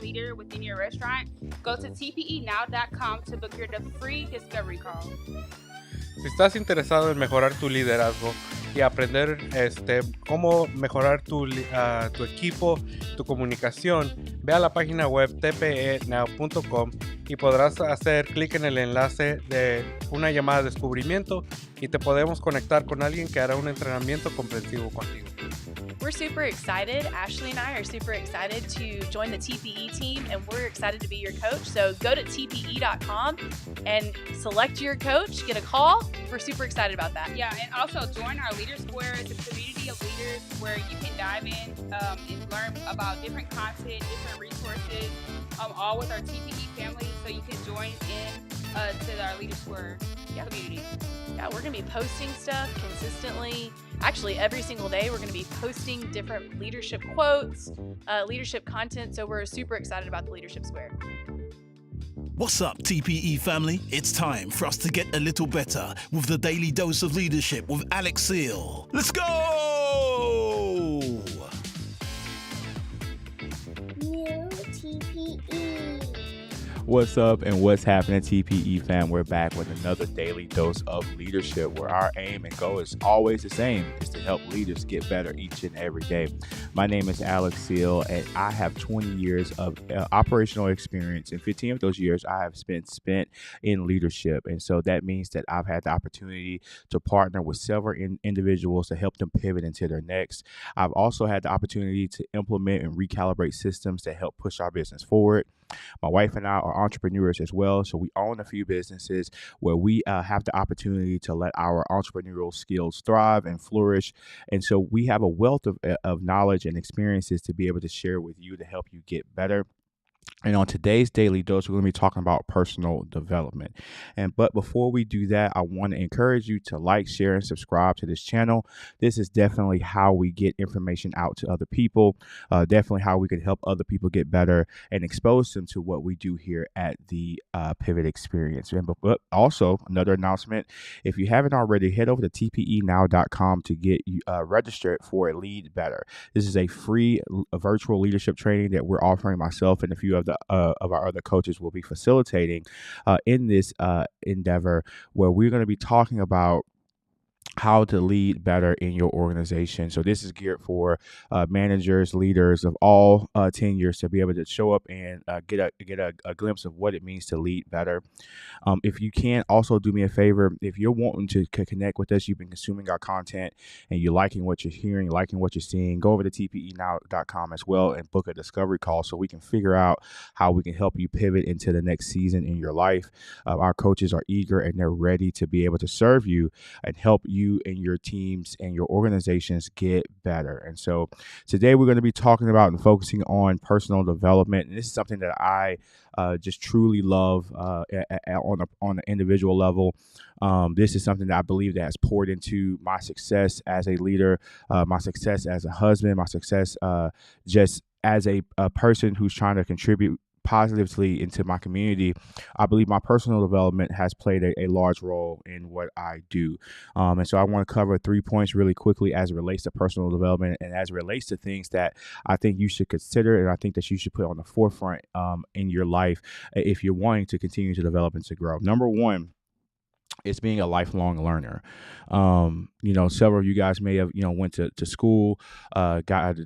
leader within your restaurant, go to tpenow.com to book your free discovery call. Si estás interesado en mejorar tu liderazgo y aprender cómo mejorar tu equipo, tu comunicación, ve a la página web tpenow.com y podrás hacer clic en el enlace de una llamada de descubrimiento y te podemos conectar con alguien que hará un entrenamiento comprensivo contigo. We're super excited. Ashley and I are super excited to join the TPE team, and we're excited to be your coach. So go to tpe.com and select your coach, get a call. We're super excited about that. Yeah, and also join our Leader Square. It's a community of leaders where you can dive in and learn about different content, different resources, all with our TPE family. So you can join in to our Leader Square community. Yeah, we're going to be posting stuff consistently. Actually, every single day, we're going to be posting different leadership quotes, leadership content. So we're super excited about the Leadership Square. What's up, TPE family? It's time for us to get a little better with the Daily Dose of Leadership with Alex Seal. Let's go! New TPE. What's up and what's happening, TPE fam? We're back with another daily dose of leadership where our aim and goal is always the same, is to help leaders get better each and every day. My name is Alex Seal, and I have 20 years of operational experience, and 15 of those years I have spent in leadership. And so that means that I've had the opportunity to partner with several individuals to help them pivot into their next. I've also had the opportunity to implement and recalibrate systems that help push our business forward. My wife and I are entrepreneurs as well, so we own a few businesses where we have the opportunity to let our entrepreneurial skills thrive and flourish. And so we have a wealth of knowledge and experiences to be able to share with you to help you get better. And on today's Daily Dose, we're going to be talking about personal development. But before we do that, I want to encourage you to like, share, and subscribe to this channel. This is definitely how we get information out to other people, definitely how we can help other people get better and expose them to what we do here at the Pivot Experience. But also, another announcement, if you haven't already, head over to tpenow.com to get registered for a Lead Better. This is a free virtual leadership training that we're offering. Myself and a few of our other coaches will be facilitating in this endeavor, where we're going to be talking about how to lead better in your organization. So this is geared for managers, leaders of all tenures to be able to show up and get a glimpse of what it means to lead better. If you can, also do me a favor. If you're wanting to connect with us, you've been consuming our content and you're liking what you're hearing, liking what you're seeing, go over to tpenow.com as well and book a discovery call so we can figure out how we can help you pivot into the next season in your life. Our coaches are eager and they're ready to be able to serve you and help you and your teams and your organizations get better. And so today we're going to be talking about and focusing on personal development. And this is something that I just truly love on an individual level. This is something that I believe that has poured into my success as a leader, my success as a husband, my success just as a person who's trying to contribute positively into my community. I believe my personal development has played a large role in what I do. And so I want to cover 3 points really quickly as it relates to personal development and as it relates to things that I think you should consider and I think that you should put on the forefront in your life if you're wanting to continue to develop and to grow. Number one, it's being a lifelong learner. Several of you guys may have, went to school, got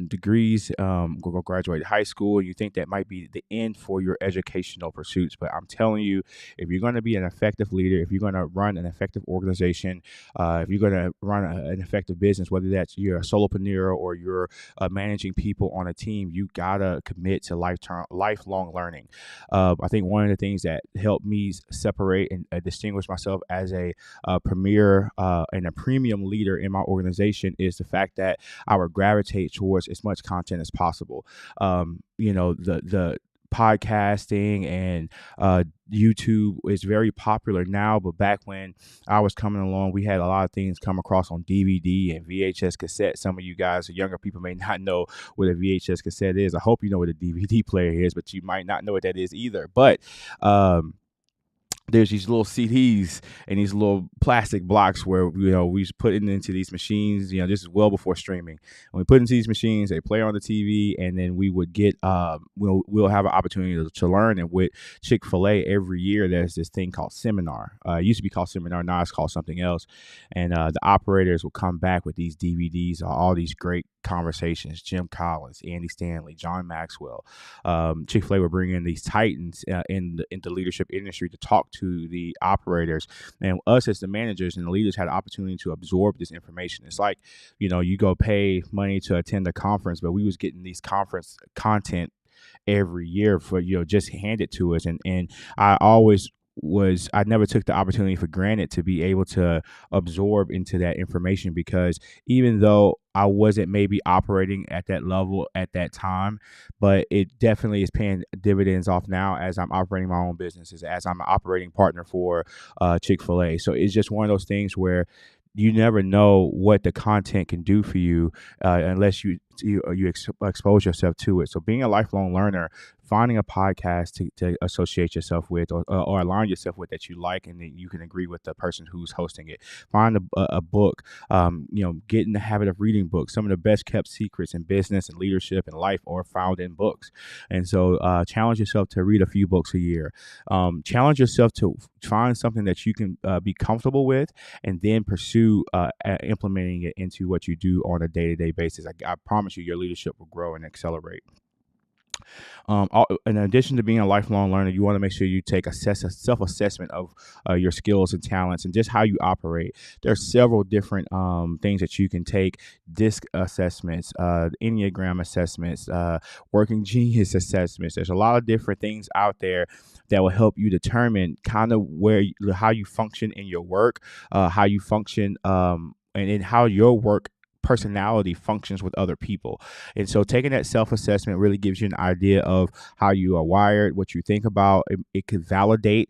degrees, graduated high school, and you think that might be the end for your educational pursuits. But I'm telling you, if you're going to be an effective leader, if you're going to run an effective organization, if you're going to run an effective business, whether that's you're a solopreneur or you're managing people on a team, you gotta commit to lifelong learning. I think one of the things that helped me separate and distinguish myself as a premier and a premium leader in my organization is the fact that I would gravitate towards as much content as possible. The podcasting and YouTube is very popular now, but back when I was coming along, we had a lot of things come across on DVD and VHS cassette. Some of you guys, younger people, may not know what a VHS cassette is. I hope you know what a DVD player is, but you might not know what that is either. But there's these little CDs and these little plastic blocks where we just put it into these machines. This is well before streaming. When we put into these machines, they play on the TV, and then we would get we'll have an opportunity to learn. And with Chick-fil-A every year, there's this thing called seminar. It used to be called seminar, now it's called something else. And the operators will come back with these DVDs, all these great conversations: Jim Collins, Andy Stanley, John Maxwell. Chick-fil-A will bring in these titans in the leadership industry to talk to the operators, and us as the managers and the leaders had the opportunity to absorb this information. It's like, you go pay money to attend a conference, but we was getting these conference content every year for just handed to us. And I never took the opportunity for granted to be able to absorb into that information, because even though I wasn't maybe operating at that level at that time, but it definitely is paying dividends off now as I'm operating my own businesses, as I'm an operating partner for Chick-fil-A. So it's just one of those things where you never know what the content can do for you unless you expose yourself to it. So being a lifelong learner, finding a podcast to associate yourself with, or align yourself with, that you like, and then you can agree with the person who's hosting it. Find a book. Get in the habit of reading books. Some of the best kept secrets in business and leadership and life are found in books. And so challenge yourself to read a few books a year. Challenge yourself to find something that you can be comfortable with, and then pursue implementing it into what you do on a day-to-day basis. I promise you, your leadership will grow and accelerate. In addition to being a lifelong learner, you want to make sure you take a self-assessment of your skills and talents and just how you operate. There are several different things that you can take: DISC assessments, Enneagram assessments, working genius assessments. There's a lot of different things out there that will help you determine kind of how you function in your work, how you function, and in how your work personality functions with other people. And so taking that self-assessment really gives you an idea of how you are wired, what you think about. It could validate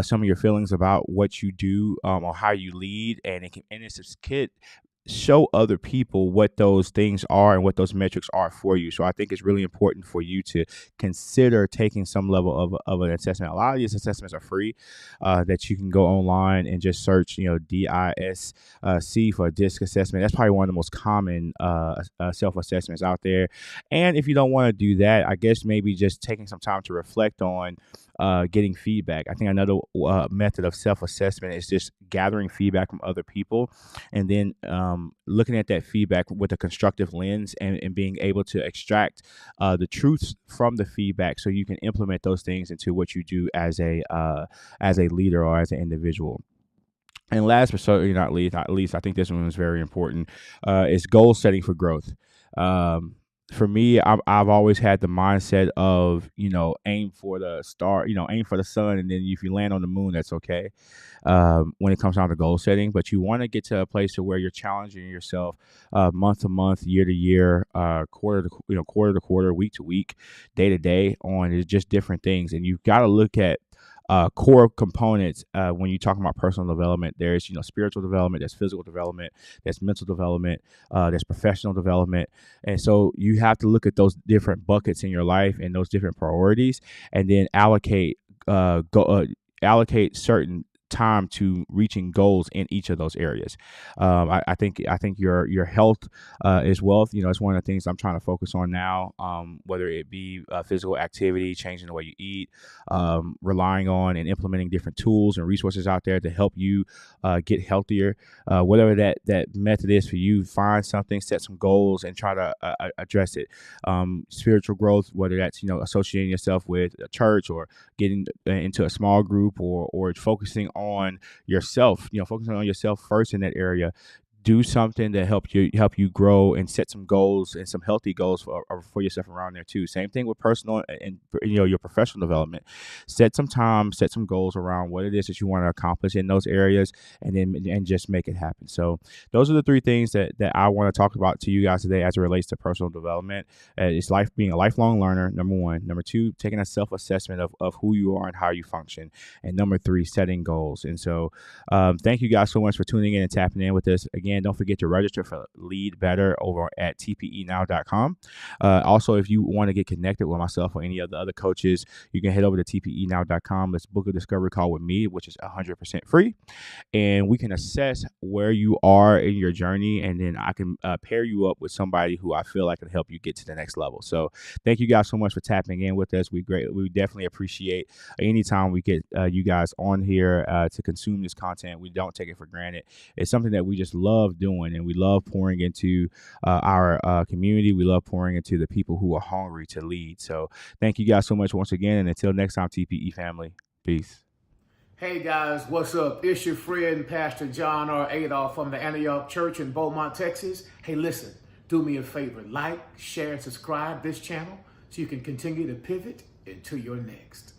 some of your feelings about what you do, or how you lead, and it could show other people what those things are and what those metrics are for you. So I think it's really important for you to consider taking some level of an assessment. A lot of these assessments are free, that you can go online and just search, DISC for DISC assessment. That's probably one of the most common self-assessments out there. And if you don't want to do that, I guess maybe just taking some time to reflect on getting feedback. I think another method of self-assessment is just gathering feedback from other people, and then looking at that feedback with a constructive lens, and being able to extract the truths from the feedback, so you can implement those things into what you do as a leader or as an individual. And last but certainly not least, I think this one is very important, is goal setting for growth. For me, I've always had the mindset of, aim for the star, aim for the sun, and then if you land on the moon, that's okay. When it comes down to goal setting, but you want to get to a place to where you're challenging yourself month to month, year to year, quarter to quarter, week to week, day to day, on just different things. And you've got to look at core components when you talk about personal development. There's spiritual development, there's physical development, there's mental development, there's professional development. And so you have to look at those different buckets in your life and those different priorities, and then allocate certain time to reaching goals in each of those areas. I think your health is wealth. It's one of the things I'm trying to focus on now, whether it be physical activity, changing the way you eat, relying on and implementing different tools and resources out there to help you get healthier. Whatever that method is for you, find something, set some goals, and try to address it. Spiritual growth, whether that's associating yourself with a church, or getting into a small group, or focusing on yourself, focusing on yourself first in that area. Do something to help you grow, and set some goals, and some healthy goals for yourself around there too. Same thing with personal and your professional development. Set some time, set some goals around what it is that you want to accomplish in those areas, and just make it happen. So those are the three things that I want to talk about to you guys today as it relates to personal development. It's being a lifelong learner, number one. Number two, taking a self-assessment of who you are and how you function. And number three, setting goals. And so thank you guys so much for tuning in and tapping in with us again. again, don't forget to register for Lead Better over at tpenow.com. Also, if you want to get connected with myself or any of the other coaches, you can head over to tpenow.com. Let's book a discovery call with me, which is 100% free. And we can assess where you are in your journey. And then I can pair you up with somebody who I feel like can help you get to the next level. So thank you guys so much for tapping in with us. We definitely appreciate anytime we get you guys on here to consume this content. We don't take it for granted. It's something that we just love doing, and we love pouring into our community. We love pouring into the people who are hungry to lead. So thank you guys so much once again. And until next time, TPE family, peace. Hey guys, what's up? It's your friend, Pastor John R. Adolph from the Antioch Church in Beaumont, Texas. Hey, listen, do me a favor. Like, share, and subscribe this channel so you can continue to pivot into your next.